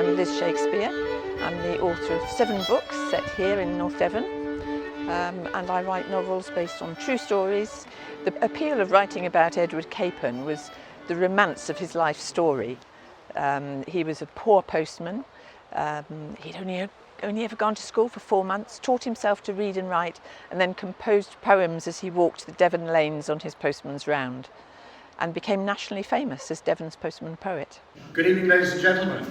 I'm Liz Shakespeare. I'm the author of 7 books set here in North Devon, and I write novels based on true stories. The appeal of writing about Edward Capern was the romance of his life story. He was a poor postman. He'd only ever gone to school for 4 months, taught himself to read and write, and then composed poems as he walked the Devon lanes on his postman's round, and became nationally famous as Devon's Postman Poet. Good evening, ladies and gentlemen.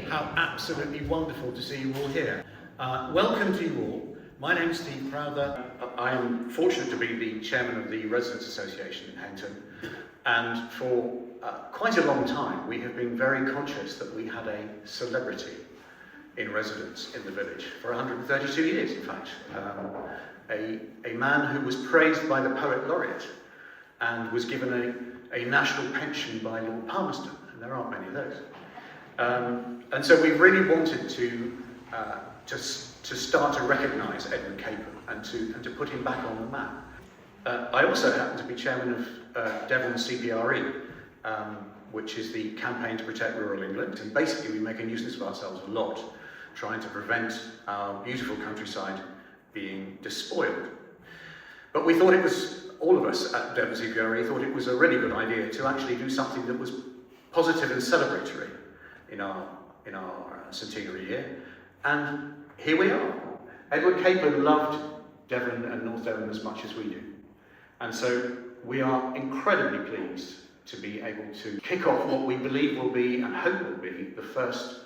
How absolutely wonderful to see you all here. Welcome to you all. My name's Steve Crowther. I am fortunate to be the chairman of the Residents Association in Heanton, and for quite a long time we have been very conscious that we had a celebrity in residence in the village for 132 years, in fact. A man who was praised by the Poet Laureate and was given a national pension by Lord Palmerston, and there aren't many of those. And so we really wanted to start to recognise Edward Capern and to put him back on the map. I also happen to be chairman of Devon CPRE, which is the campaign to protect rural England, and basically we make a nuisance of ourselves a lot, trying to prevent our beautiful countryside being despoiled. But we thought it was, all of us at Devon CPRE thought it was a really good idea to actually do something that was positive and celebratory in our centenary year. And here we are. Edward Capern loved Devon and North Devon as much as we do. And so we are incredibly pleased to be able to kick off what we believe will be, and hope will be, the first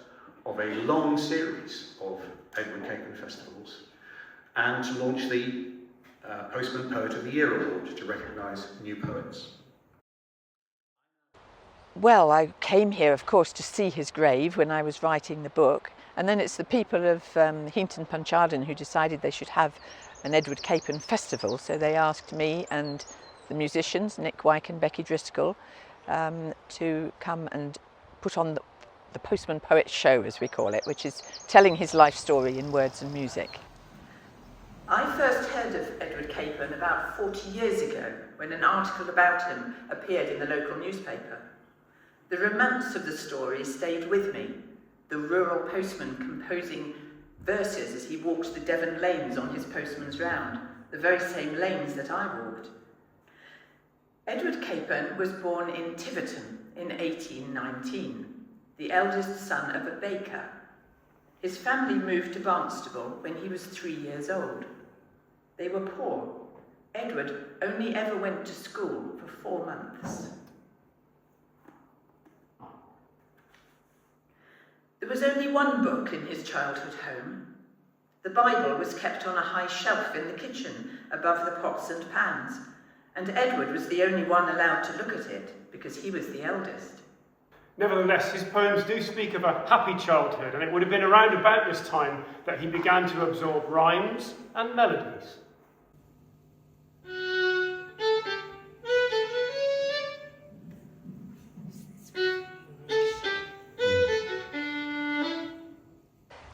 of a long series of Edward Capern festivals, and to launch the Postman Poet of the Year Award to recognise new poets. Well, I came here, of course, to see his grave when I was writing the book, and then it's the people of Heanton Punchardon who decided they should have an Edward Capern Festival, so they asked me and the musicians, Nick Wyke and Becky Driscoll, to come and put on the Postman Poet show, as we call it, which is telling his life story in words and music. I first heard of Edward Capern about 40 years ago, when an article about him appeared in the local newspaper. The romance of the story stayed with me, the rural postman composing verses as he walked the Devon lanes on his postman's round, the very same lanes that I walked. Edward Capern was born in Tiverton in 1819, the eldest son of a baker. His family moved to Barnstable when he was 3 years old. They were poor. Edward only ever went to school for 4 months. There was only one book in his childhood home. The Bible was kept on a high shelf in the kitchen above the pots and pans, and Edward was the only one allowed to look at it because he was the eldest. Nevertheless, his poems do speak of a happy childhood, and it would have been around about this time that he began to absorb rhymes and melodies.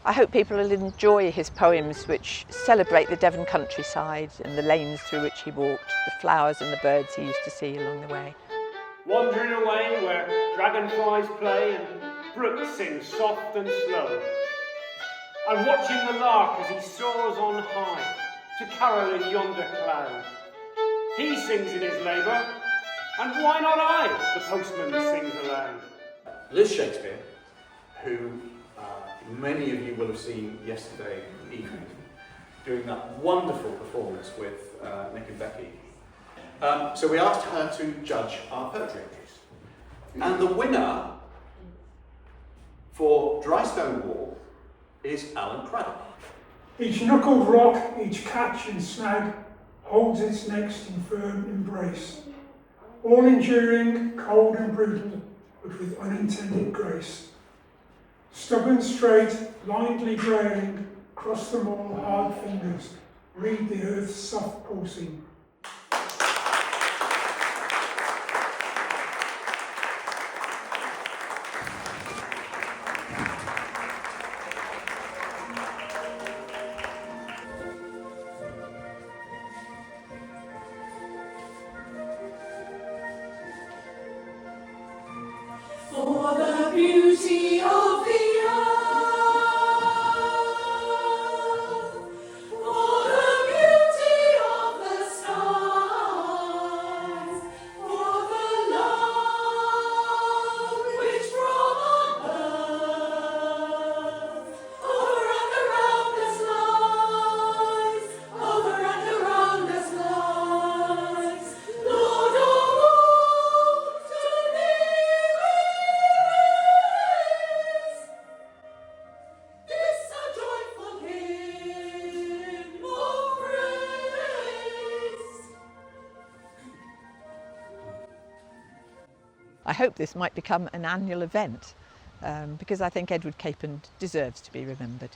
I hope people will enjoy his poems, which celebrate the Devon countryside and the lanes through which he walked, the flowers and the birds he used to see along the way. Wandering away where dragonflies play and brooks sing soft and slow, and watching the lark as he soars on high to carol in yonder cloud. He sings in his labour, and why not I? The postman sings aloud. Liz Shakespeare, who many of you will have seen yesterday evening, doing that wonderful performance with Nick and Becky. So we asked her to judge our poetry entries. And the winner for Dry Stone Wall is Alan Craddock. Each knuckled rock, each catch and snag holds its next in firm embrace, all enduring, cold and brutal, but with unintended grace. Stubborn straight, blindly grailing, cross them all hard fingers, read the earth's soft pulsing. For the beauty of I hope this might become an annual event because I think Edward Capern deserves to be remembered.